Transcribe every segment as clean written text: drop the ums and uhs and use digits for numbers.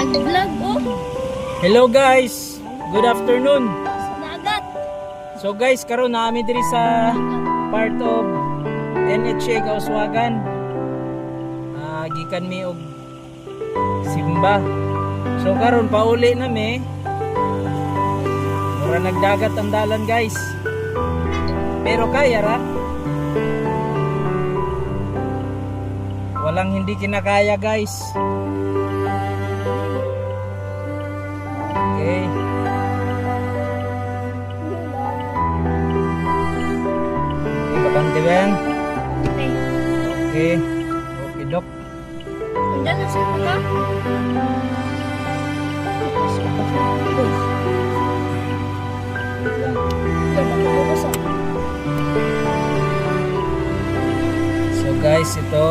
Vlog oh. Hello guys, good afternoon. Nagat. So guys, karon naami diri sa part of NHA Kauswagan. Gikan mi og simba. So karon pauli na mi. Mura nagdagat ang dalan guys. Pero kaya ra. Walang hindi kinakaya guys. Okay. Bakante Ben? Okay. Okay. Okay, Dok. Andiyan na siya ka? So guys, ito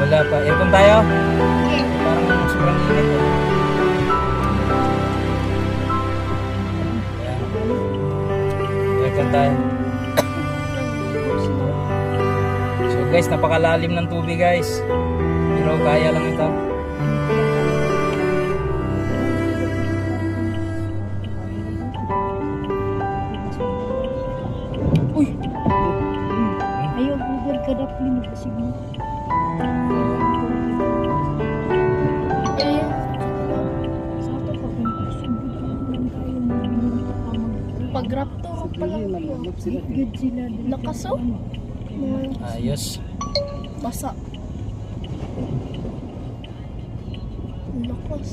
wala pa. Aircon tayo? Parang sobrang init. Aircon tayo. So guys, napakalalim ng tubig guys. Pero kaya lang ito. Uy. Ayaw Google kadap ni kasi mo. Pag-raptor pa lang good sila. Lakas oh. Ayos. Basa. Lakas.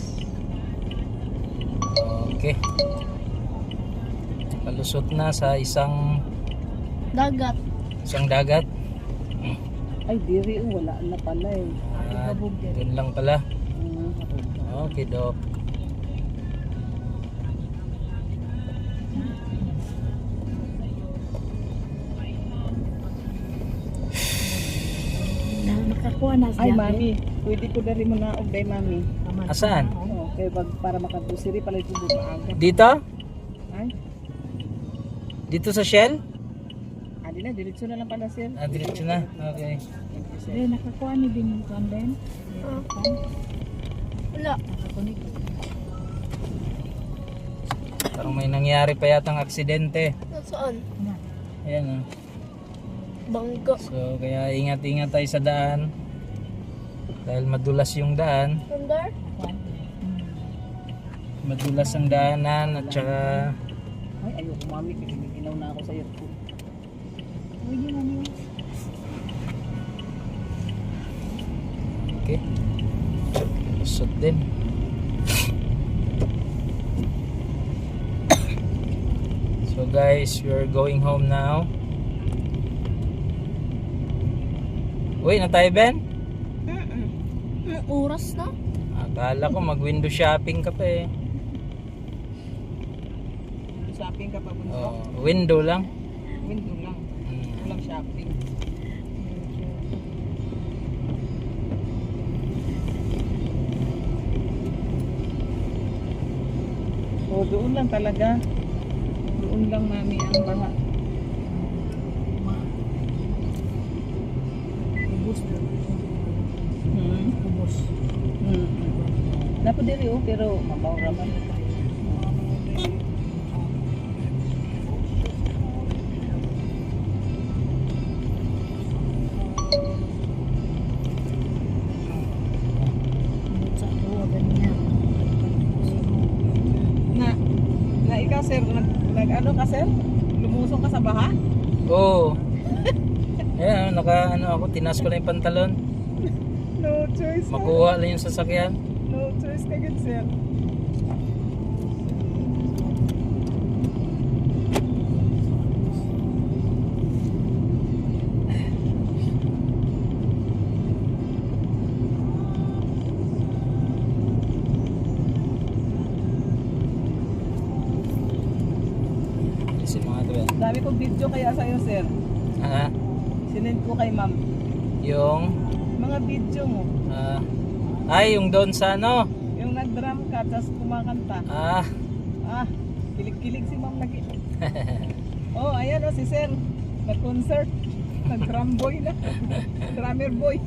Okay. Kalusot na sa isang Dagat. dagat. Ay, diri wala na pala eh. Doon lang pala. Okay, Dok. Nakakuha na siya. Ay, mami, pwede ko dari mo na og day mami. Asaan? Oo, kay para makadusiri pala ito maaga. Dito? Ay, Dito sa Shell? adi na diretso na lang pala sir. Diretso na. Okay. Eh, nakakuha ni din yung kanden. Wala. Parang may nangyari pa yatang aksidente. Nasaan? Ayan. Bangga. So kaya ingat-ingat tayo sa daan. Dahil madulas yung daan. Under? Madulas ang daanan at saka Ay, ayoko mami, ginaw na ako sa iyo. Uy, yun. okay. Lusot din. So guys, we're going home now. Uy, na tayo Ben? Oras na? Akala ko mag-window shopping ka pa eh. Shopping ka pa bunso? Oh, window lang. Window lang. Walang shopping. Oh, doon lang talaga. Doon lang mami ang baha. Ubus na. Ubus. Dapat diri oh, pero mabaw raman. Na ikaw sir, nag ano ka sir? Lumusong ka sa baha? Oo. Ayan, ako, tinas ko lang yung pantalon. No choice. Sir. Makuha lang yung sasakyan. No choice ka good sir. Kasi mga ito yan. Dami kong video kaya sa'yo sir. Sinend ko kay ma'am. Yung Mga video mo. ay, yung doon sa ano? Yung nag-drum ka, tapos kumakanta. Ah, kilig-kilig si ma'am lagi. Oh, ayan oh, si sir. Nag-concert. Nag-drum boy na. Drummer boy.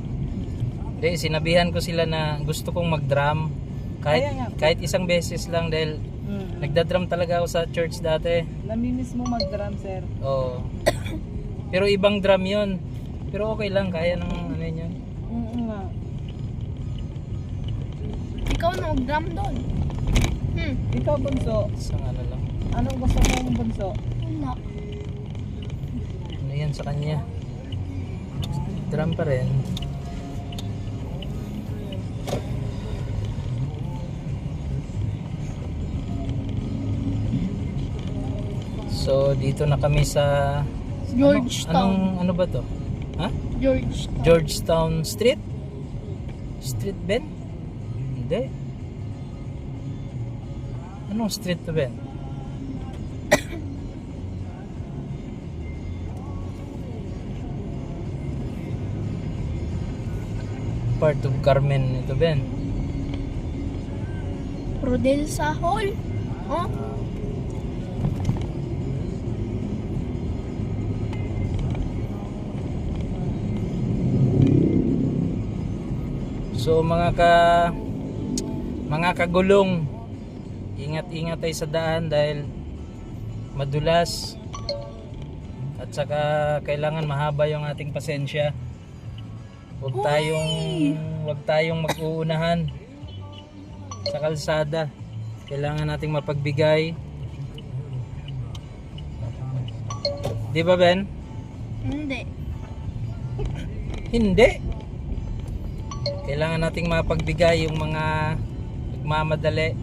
Hindi, sinabihan ko sila na gusto kong mag-drum. Kaya nga. Kahit isang beses lang dahil nagda-drum talaga ako sa church dati. Namimiss mo mag-drum, sir. Oo. Pero ibang drum yun. Pero okay lang, kaya ng ano yun. Nga. Ikaw nag-drum doon. Ikaw, bunso. Isang ano lang. Anong gusto mong bunso? Wala. Ano yan sa kanya? Drum pa rin. So dito na kami sa Georgetown. ano ba to? Ha? Georgetown. Georgetown Street? Street Ben? Hindi. Anong street to Ben? Part of Carmen ito Ben. Rodelsa Hall. Oh, So mga kagulong, ingat-ingat tayo sa daan dahil madulas at saka kailangan mahaba yung ating pasensya. Huwag tayong mag-uunahan sa kalsada. Kailangan nating mapagbigay. Di ba Ben? hindi. Hindi. Kailangan nating mapagbigay yung mga nagmamadali.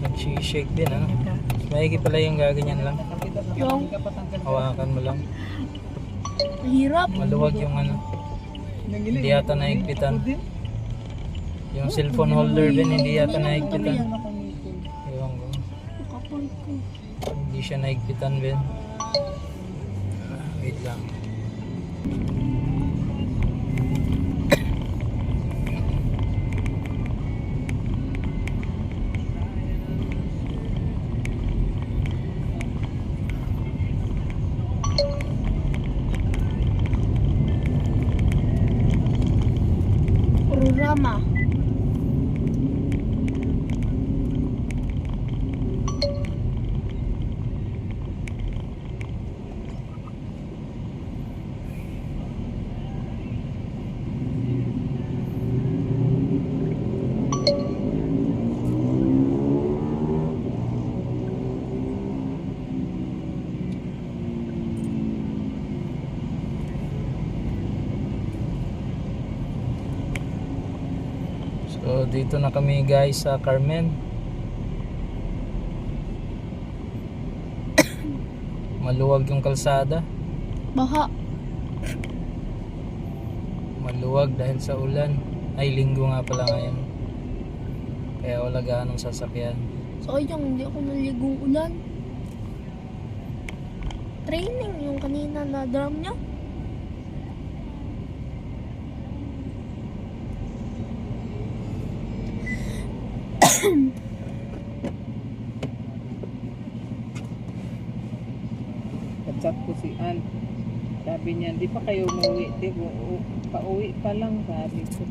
Nag-shake din ano. Maigi pala yung gaganyan lang. Yung Hawakan mo lang. hirap. Maluwag yung ano. Hindi yata naigpitan. Yung cellphone holder din hindi yata naigpitan. Ewan ko. Kapal ko. Hindi siya naigpitan Ben. Wait lang. Programa. So dito na kami guys sa Carmen. Maluwag yung kalsada. Baha. Maluwag dahil sa ulan. Ay linggo nga pala ngayon. Kaya wala gaanong sasakyan. Sayang, hindi ako naligong ulan. Training yung kanina na drum niya. Chat ko si Ann. Sabi niya, di pa kayo umuwi. Pauwi pa lang, sabi ko.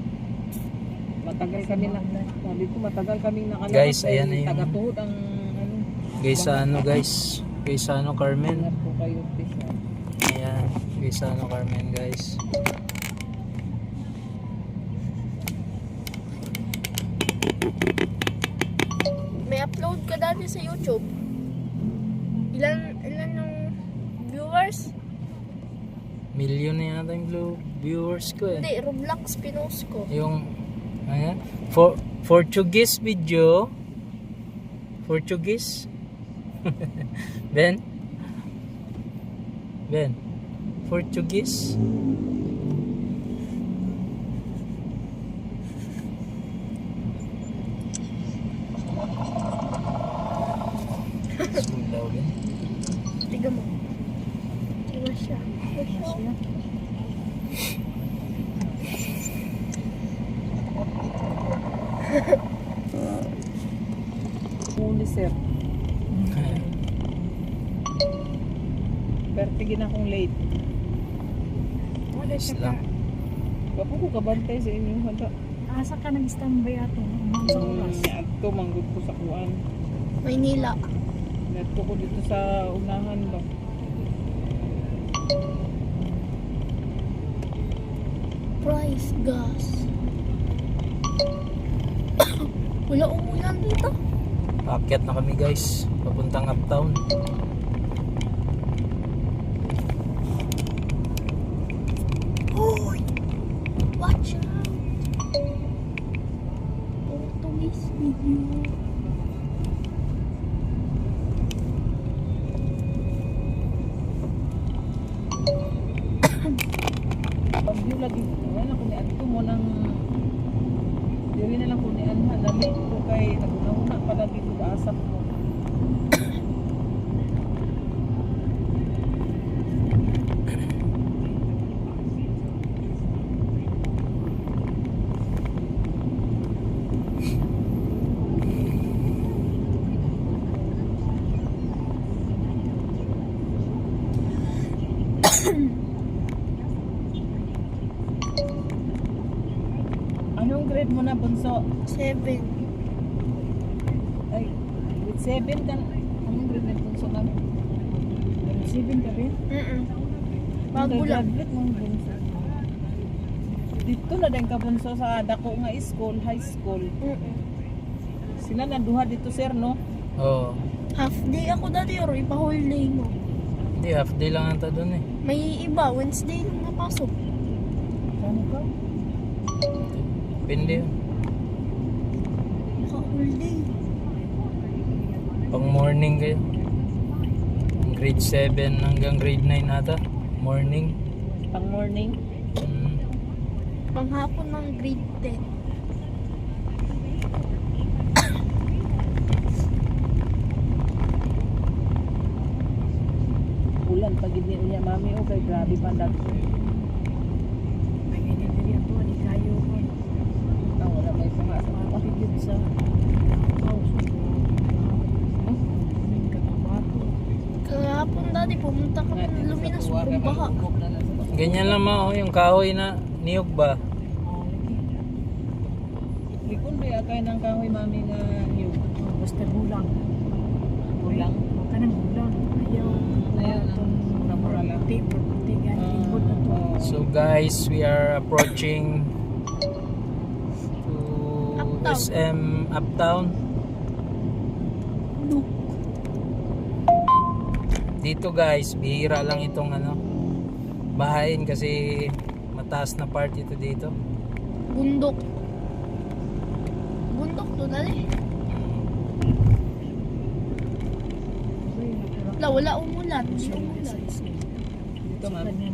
Matagal kami na, sabi ko, matagal kami nakalabas. Guys, ayan na yung- Tagatuhod ang, ano, Guys sa ano guys? Guys sa ano Carmen? ingat po kayo, please. Ayan. Guys sa ano Carmen guys? May upload ka dati sa YouTube. Ilan yung viewers? Million na yata yung viewers ko eh. Hindi, Roblox pinost ko. Yung ayan, Portuguese video. Portuguese. Ben? Portuguese. Sulaw Ben. Tiga mo. siya. Muli sir. Pero tigin akong late. Wala Yes siya ka. lang. Wapo ko kabantay sa inyong handa. Asa ka nag-standby ato? Umang sa oras. Ato, manggod ko sa kuan. Maynila. Nato ko dito sa unahan ba. Price gas. Wala umulan dito. Paakyat na kami guys. Papuntang uptown. Hoy! Watch out! Don't miss video. Pag yun lagi, wala ko ni Adto mo nang diri na lang ko ni Anha. Lamit ko kay naguna-una palagi ko asap mo. Anong grade mo na, Bunso? 7. Ay, grade 7 ka. Anong grade na Bunso namin? Grade 7 ka rin? Bago lang. Graduate mo, Bunso. Dito na din ka, Bunso, sa dako nga school, high school. Sila na duha dito, sir, no? Oo. Half day ako dati or iba whole day mo. Hindi, half day lang ata dun eh. May iba, Wednesday lang napasok. Saan ka? Pindi yun. Naka whole day. Pang morning kayo. Grade 7 hanggang grade 9 ata. Morning. Pang morning? Panghapon ng grade 10. Ulan, pagid ni unya, mami, o kay grabe pandag. May ganyan ako, ni kayo ko. Ang wala may pangasa. Mapapigil sa house. Kahapon dati pumunta kami ng Luminas kung baha. Ganyan lang mao yung kahoy na niyog ba? Likon ba kay ng kahoy, mami, nga niyog? Basta gulang. Ulang? Huwag ka ng gulang. Ayaw. Ayaw na. Mura-mura lang. Puti ganyan. Lingkod na to. So guys, we are approaching to Uptown. SM Uptown. Look. Dito guys, bihira lang itong bahayin kasi mataas na part ito dito. Bundok. Bundok to dali. Wala umulan. Hindi umulan. Dito, mami.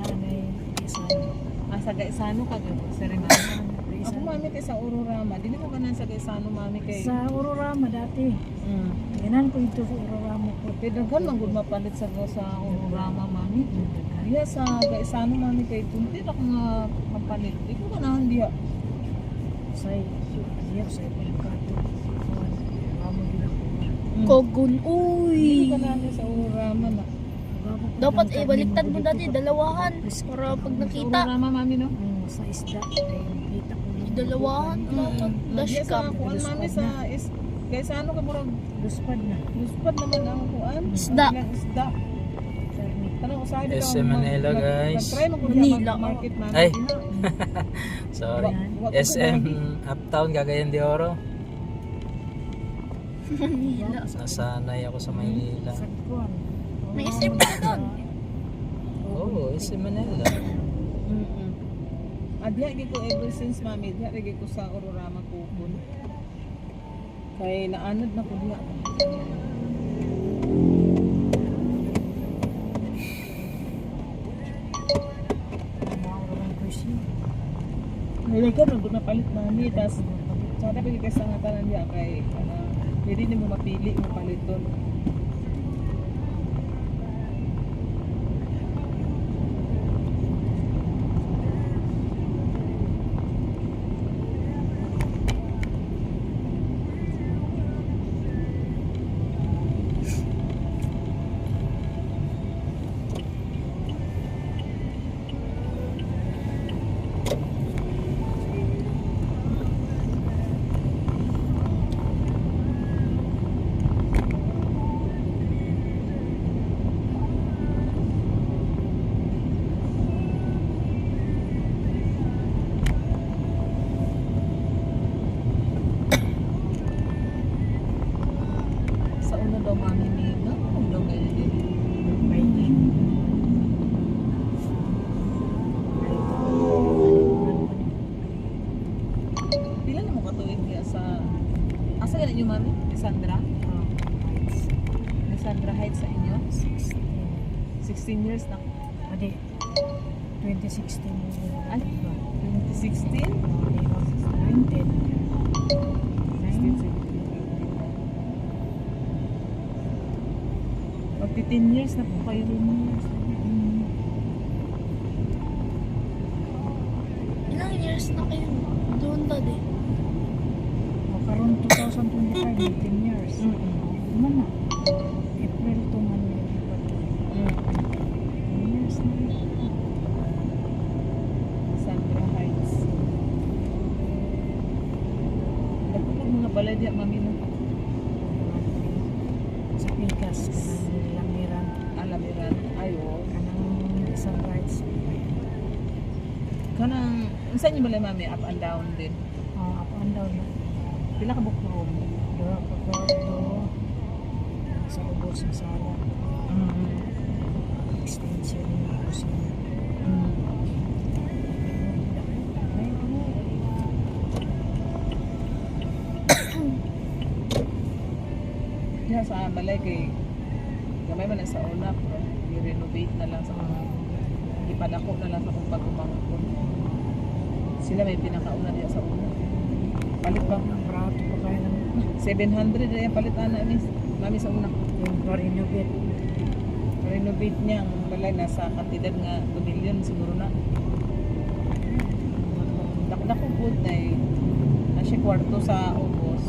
Sa Gaisano ka, sa Rimana. Ako, mami, kay sa Ururama. Dili ko kanan sa Gaisano, mami, kay... Sa Ururama dati. Ganan ko ito sa Ururama ko. Pero kan manggod mapalit sa Ururama, mami. Diya sa Gaisano, mami, kay tunti na ko nga mapalit. Di ko kanahan diya. Say, siya sa pagkato. Ururama din ako. Kogun, Di ko uy! kanahan sa Ururama na. Dapat baliktad mo dati, dalawahan. Para pag Sa nakita, Ururama, mami, no? sa isda, nakita ko. Dalawahan, dapat. Dash Diya sa cam. kuan, mami, sa Gaisano ka murag Luspad na. luspad naman ang kuan. Isda. Ang isda. Tanong usahay dito. SM Manila, guys. Nag-try mo ko Manila. market, mami. Ay. Di na. Sorry. Wa- wa- SM Uptown, Cagayan de Oro. Manila. Nasanay ako sa Maynila. May isip ka doon. Oo, SM Manila. Adya gi ko ever since, mami, adya gi ko sa Ururama kupon. Kay naanod na ko diha. Nilay ka na palit, mami, tas sada pa kay sa ngatanan diha kay hindi ni mo mapili mo paliton. seniors na. Adi, 2016. Ay, 2016? 19. 10 years na po kayo. Ilang years na kayo doon dati? Karoon 2025, 19 years. Ano na? April to Manila. 10 years na. Sandra Heights. Nagpapag mga balay diya, mami na. Sa Pikas, kanang Lamiran. Alamiran. Ayo. Kanang isang rides. Kanang, saan yung balay mami? Up and down din. Up and down na. Pila ka bukrom? Dura ka kwarto. Sa ubos ng sala. Extension ng kusina. Ay, ano? Diya sa balay kay gamay man na sa una pero i-renovate na lang sa mga ipadako na lang sa kung pag-umangkon. Sila may pinakauna diya sa una. Palit ba? Ang barato pa kayo ng 700 na yung palit na miss. Mami sa una. yung pa-renovate. Renovate niya ang balay nasa kantidad nga 2 million siguro na. Dakdako good na siya kwarto sa ubos.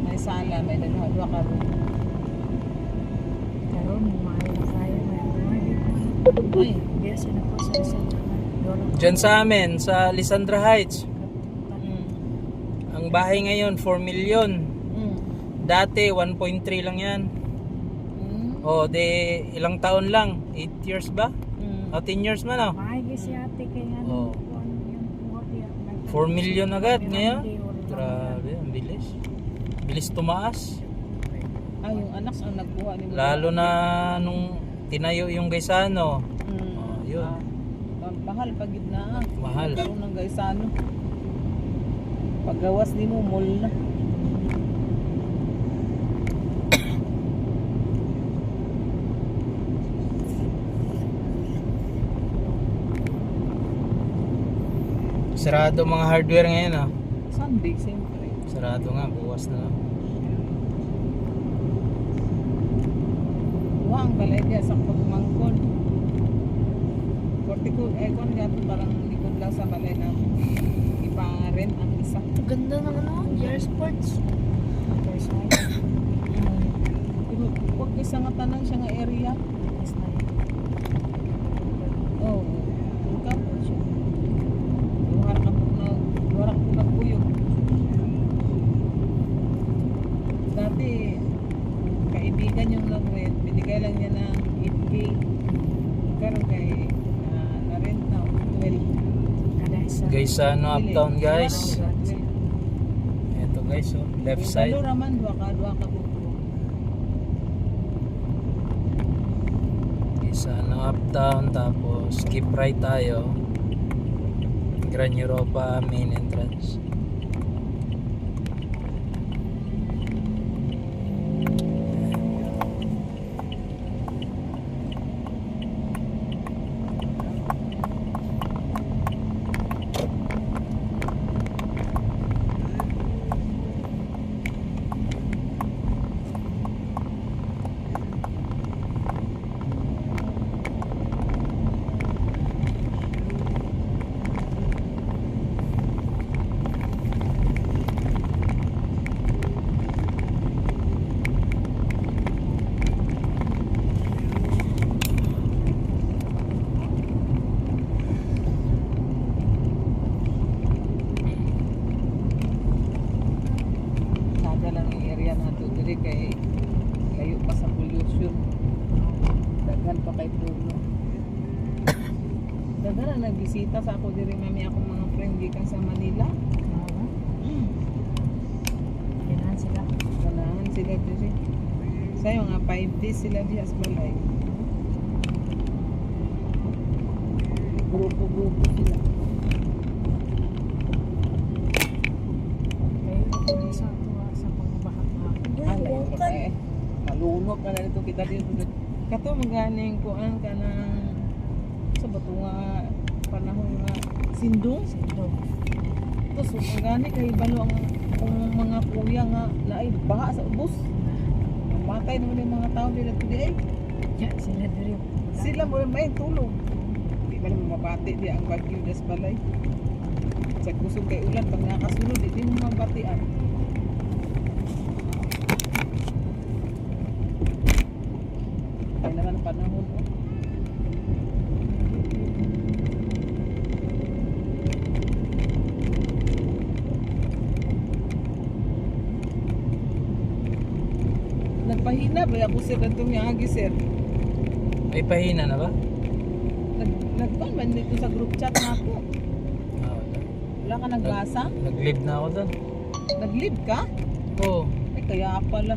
May sala, may dalawa ka room. Karoon, maayo na kayo. Uy, Kaya sila po sa isang Diyan sa amin, sa Lisandra Heights. Ang bahay ngayon, 4 million. Dati, 1.3 lang yan. O, de, ilang taon lang? 8 years ba? O, 10 years man, o. Maayos si ate kaya Oo. yung buhat yan. 4 million agad ngayon. Grabe, ang bilis. Bilis tumaas. yung anak ang nagkuha ni Lalo na nung tinayo yung Gaisano. Yun. Mahal pag na. Mahal. Karoon ng Gaisano. Paggawas ni mo, mall na. Sarado mga hardware ngayon, ah. Sunday, siyempre. Sarado nga, bukas na lang. Ang balay niya sa pagmangkon. Korte ko, kung gato parang likod lang sa balay na ipa-rent ang isa. Ganda ng ano, Year Sports. Pero huwag isa nga tanang siya nga area. Oh, buka po siya. Luhar ka po nagpuyog. Dati, kaibigan yung nag-rent, binigay lang niya ng 8K. Karoon kay na-rent na 12. Gaisano uptown, guys. Ito guys, oh, left side. Dalo raman, dua ka po. Gaisano uptown, tapos keep right tayo. Grand Europa main entrance. diri kay layo pa sa pollution. Daghan pa kay puno. Daghan na nagbisita sa ako diri mami akong mga friend gikan sa Manila. Ganahan sila. Ganahan sila diri. Sayo nga 5 days sila diha sa balay. Grupo-grupo sila. Sa pagbahat na. Malunok na nito kita dito. Kato maganing kuan ka ng sa bato nga panahon nga sindong. Sindong. Tapos magani kay balo ang mga kuya nga naay baha sa ubos. Matay naman yung mga tao nila today. Ya, sila diri. Sila mo may tulog. Di ba naman mabati di ang bagyo das balay. Sa kusog kay ulan pag nakasunod di mo mabatian. Kaya naman ang panahon oh. Nagpahina ba ako sir itong yagi sir? May pahina na ba? Nagpan man dito sa group chat nga ako. Ah, wala. Wala ka nagbasa? Nag-live na ako doon. Nag-live ka? Oo. Ay kaya pala.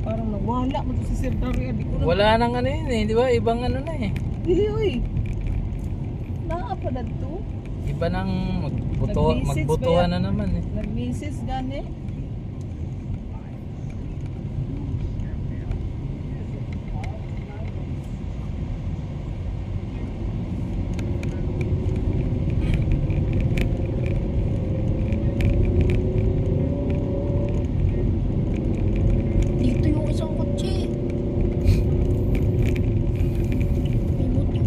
Parang nawala mo to si Sir Daria. Di ko na. Wala nang ano yun eh, di ba? Ibang ano na eh. Dili oy. Naa pa na to. Iba nang Nag-message magbutuhan ba na naman eh. Nag-message gani. Dito yung isang kotse. May motor.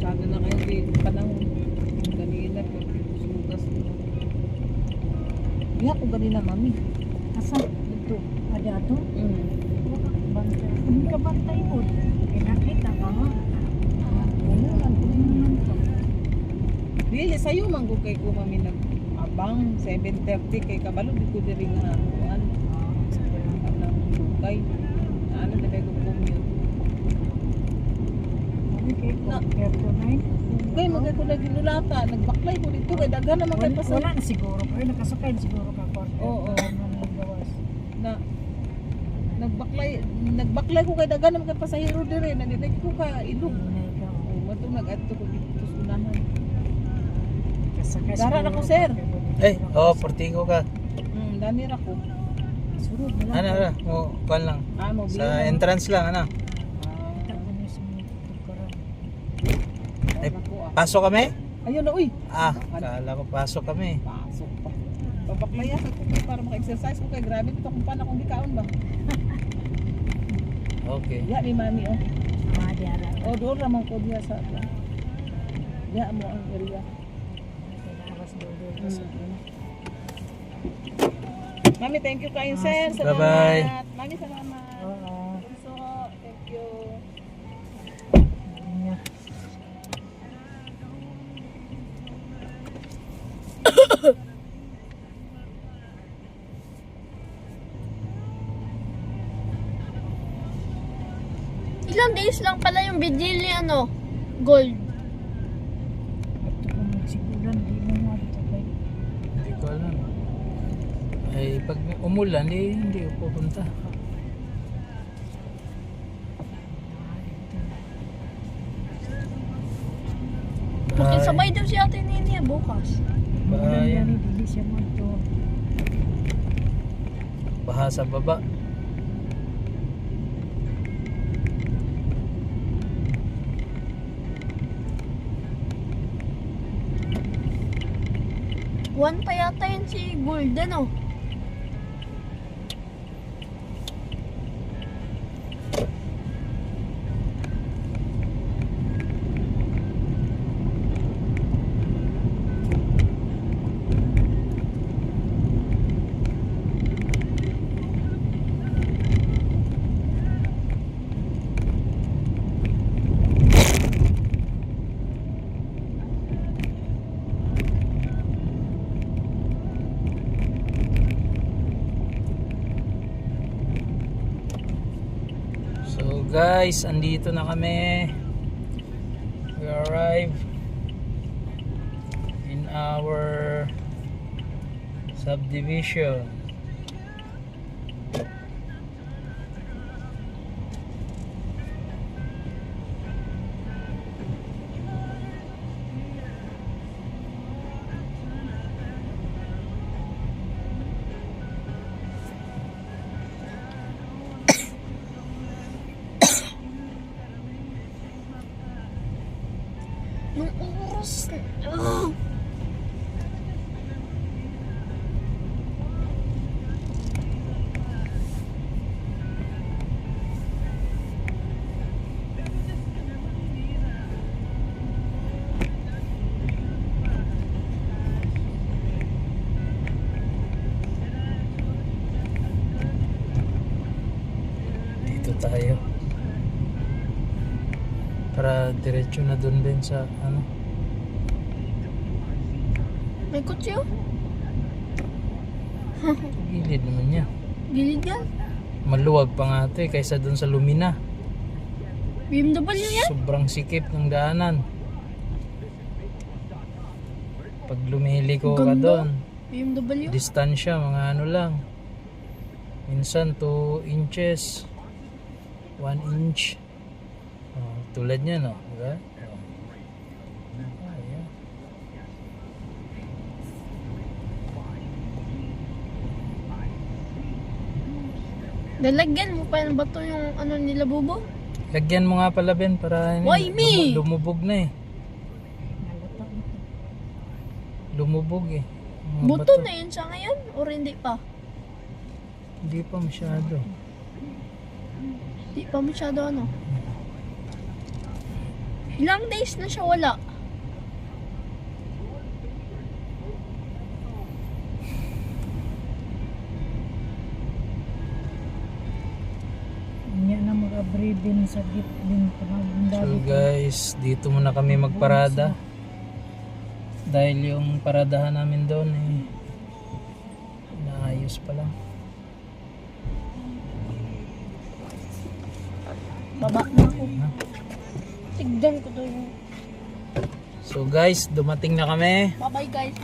Bago na kayo di panahon. Ganina ko sugas. Diha ko ganina mami. Asa? Dito. Ada to? Bantay. Hindi ka bantay mo. Kinakita ka nga. Dili sayo man gud kay ko mami nag abang 7:30 kay kabalo di ko diri nga kuan. Anong sukay. Ano na kay ko commute. Okay, compare to 9. Kay magay ko na ginulata, nagbaklay ko dito kay daghan naman kay pasal. Wala na siguro. Pero nakasakay na siguro ka. Oo. Gawas. Na nagbaklay ko kay daghan naman kay pasahero dire, naninig ko ka ilog. Oh, mato nag-adto ko dito sa unahan. Dara na ko sir. Portigo ka. Dani ra ko. Surod na lang. Ano ra? Mo kuan lang. Mo Sa entrance lang ano. Ay, pasok kami? Ayun na uy. Kala ko pasok kami. Pasok pa. Papaklaya sa ko para maka-exercise ko kay grabe to kung paano kung gikaon ba. Okay. Ya ni mami oh. Diara. Doon ramang ko diya sa ya mo ang area. Mami, thank you kayo, sir. Salamat. Bye-bye. Mami, salamat. So, thank you. Ilang days lang pala yung vigil ni ano, Gold. Ito kung magsigulan, di mo nga dito kay. Hindi ko alam. Ay, pag umulan, hindi ko pupunta. Bakit sabay daw si Ate Nini bukas? Bye. Yan, hindi siya magto. Baha sa baba. One pa yata yun si Golden oh. So guys, andito na kami. We arrived in our subdivision. Anong oras? Ugh. Dito tayo. Para diretso na dun din sa ano. May kutsi oh. Gilid naman niya. Gilid yan. Maluwag pa nga ito eh, kaysa dun sa Lumina. BMW yan. Sobrang sikip ng daanan. Pag lumiliko ka Ganda. doon, BMW. distansya mga ano lang. Minsan 2 inches, 1 inch. Oh, tulad niya no, diba? Oh. Ayan. Lalagyan mo pa ng bato yung ano nila bubo. Lagyan mo nga pala Ben para Why me? lumubog na eh. Nalata ito. Lumubog eh. Mga Buto bato. na yun siya ngayon or hindi pa? Hindi pa masyado. Hindi pa masyado ano. Ilang days na siya wala. Hindi na mag-abri din sa git din So pagandali. guys, dito muna kami magparada. Dahil yung paradahan namin doon eh naayos pa lang. Baba na ako. Tigdan ko to yung... So guys, dumating na kami. Bye-bye guys.